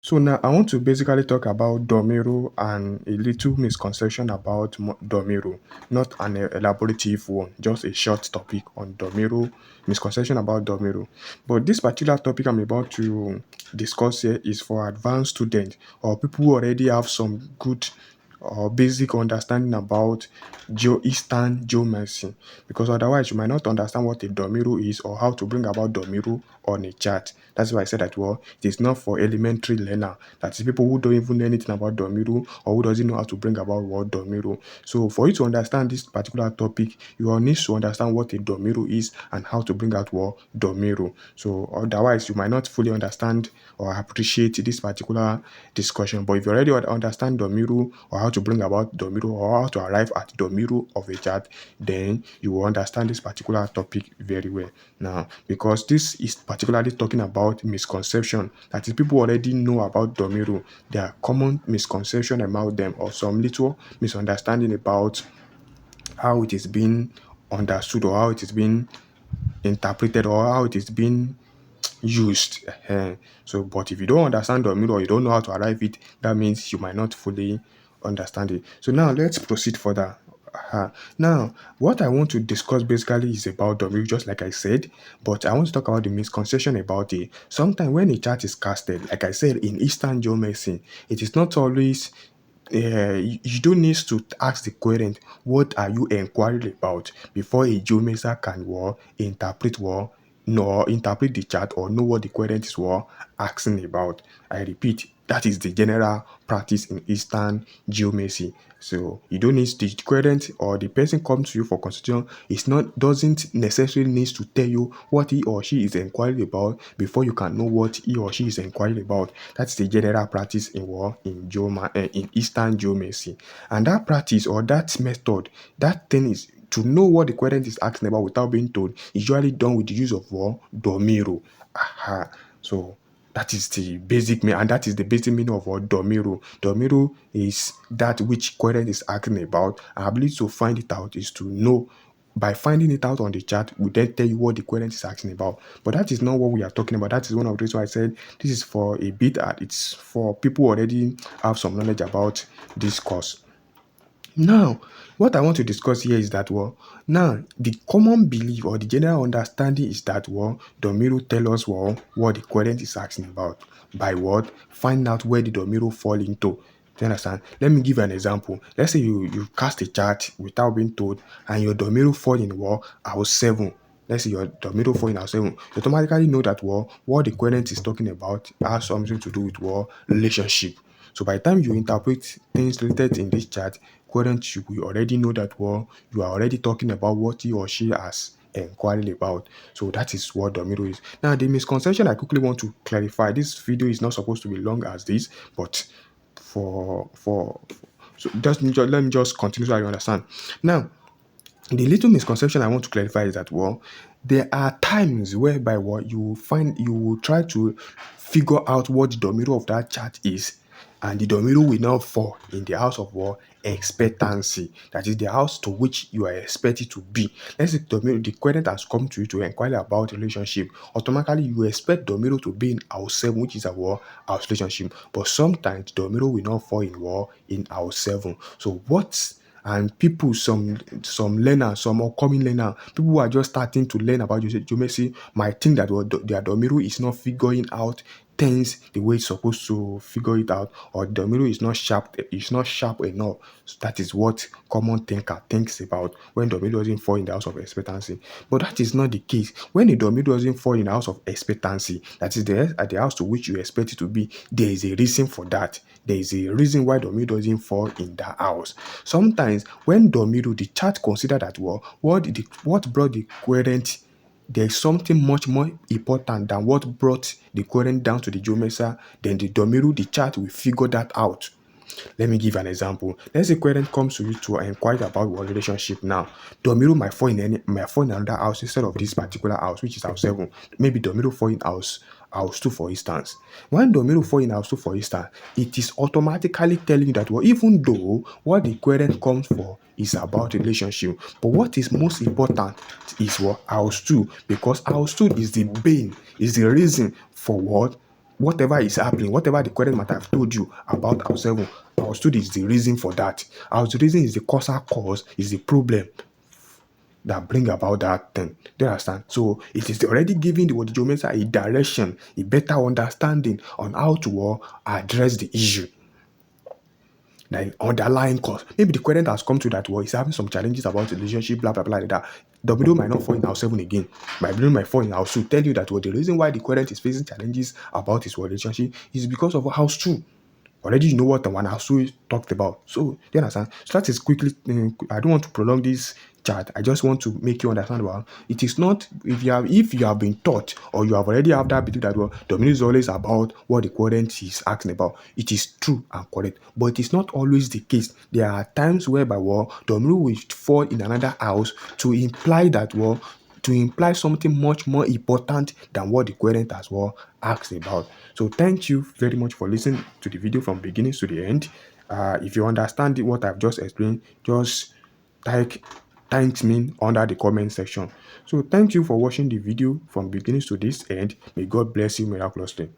So now I want to basically talk about Domiro and a little misconception about Domiro, not an elaborative one, just a short topic on Domiro, misconception about Domiro. But this particular topic I'm about to discuss here is for advanced students or people who already have some good or basic understanding about Eastern geomancy, because otherwise you might not understand what a domiro is or how to bring about domiro on a chart. That's why I said that it is not for elementary learner. That is people who don't even know anything about domiro or who doesn't know how to bring about what domiro. So for you to understand this particular topic, you will need to understand what a domiro is and how to bring out what domiro. So otherwise you might not fully understand or appreciate this particular discussion. But if you already understand domiro or how to bring about domiro or how to arrive at domiro of a chart, then you will understand this particular topic very well. Now, because this is particularly talking about misconception, that is, people already know about domiro. There are common misconception about them or some little misunderstanding about how it is being understood or how it is being interpreted or how it is being used. So, but if you don't understand domino or you don't know how to arrive it, that means you might not fully understand it. So now let's proceed further. Now, what I want to discuss basically is about domino, just like I said, but I want to talk about the misconception about it. Sometimes when a chart is casted, like I said, in Eastern geomancy, it is not always you don't need to ask the querent what are you inquiring about before a geomancer can interpret nor interpret the chart or know what the querent is asking about. I repeat, that is the general practice in Eastern geomancy. So you don't need the querent or the person comes to you for consultation. It's not doesn't necessarily need to tell you what he or she is inquiring about before you can know what he or she is inquiring about. That's the general practice in Eastern geomancy, and that practice or that method, that thing is to know what the querent is asking about without being told is usually done with the use of domiro. Aha. So that is the basic meaning, and that is the basic meaning of what domiro. Domiro is that which querent is asking about. Our ability to find it out is to know by finding it out on the chart, we then tell you what the querent is asking about. But that is not what we are talking about. That is one of the reasons why I said this is for a bit. It's for people who already have some knowledge about this course. Now, what I want to discuss here is that now the common belief or the general understanding is that Domiro tell us what the querent is asking about by what find out where the Domiro fall into. Do you understand? Let me give you an example. Let's say you cast a chart without being told, and your Domiro fall in house 7. Let's say your Domiro fall in house 7. You automatically know that what the querent is talking about has something to do with relationship. So by the time you interpret things related in this chart, querent, you will already know that you are already talking about what he or she has inquired about. So that is what domino is. Now the misconception I quickly want to clarify. This video is not supposed to be long as this, but for so let me just continue so I understand. Now, the little misconception I want to clarify is that there are times whereby you will find you will try to figure out what the domino of that chart is, and the domino will not fall in the house of expectancy. That is the house to which you are expected to be. Let's say the querent has come to you to inquire about relationship. Automatically, you expect domino to be in house 7, which is a house relationship. But sometimes domino will not fall in house 7. So what and people, some learners, some upcoming learner, people who are just starting to learn about geometry might think that their domino is not figuring out things the way it's supposed to figure it out, or the domino is not sharp enough. So that is what common thinker thinks about when domino doesn't fall in the house of expectancy. But that is not the case. When a domino doesn't fall in the house of expectancy, that is at the house to which you expect it to be, there is a reason for that. There is a reason why domino doesn't fall in that house. Sometimes when domino, the chart consider that what brought the querent, there's something much more important than what brought the querent down to the geomancer. Then the domino, the chart will figure that out. Let me give an example. Let's say querent comes to you to inquire about your relationship now. Domino might fall in another house instead of this particular house, which is house 7. Maybe domino fall in house 2, for instance. When domino fall in house 2, for instance, it is automatically telling you that even though what the querent comes for is about relationship, but what is most important is house 2, because house 2 is the bane, is the reason for what whatever is happening, whatever the query might have told you about ourselves, our study is the reason for that. Our reason is the causal cause, is the problem that bring about that thing. Do you understand? So it is already giving the geomancer a direction, a better understanding on how to address the issue. Like underlying cause. Maybe the querent has come to that he's having some challenges about the relationship, blah blah blah like that. The video might not fall in house 7 again. My video might fall in house 2. Tell you that the reason why the querent is facing challenges about his relationship is because of house 2. Already you know what the one Asu talked about. So, do you understand? So that is quickly, I don't want to prolong this chat. I just want to make you understand well. It is not, if you have been taught or you have already have that belief that Dominic is always about what the querent is asking about. It is true and correct. But it is not always the case. There are times whereby Dominic will fall in another house to imply that to imply something much more important than what the querent as asked about. So thank you very much for listening to the video from beginning to the end. If you understand what I've just explained, just type thanks me under the comment section. So thank you for watching the video from beginning to this end. May God bless you miraculously.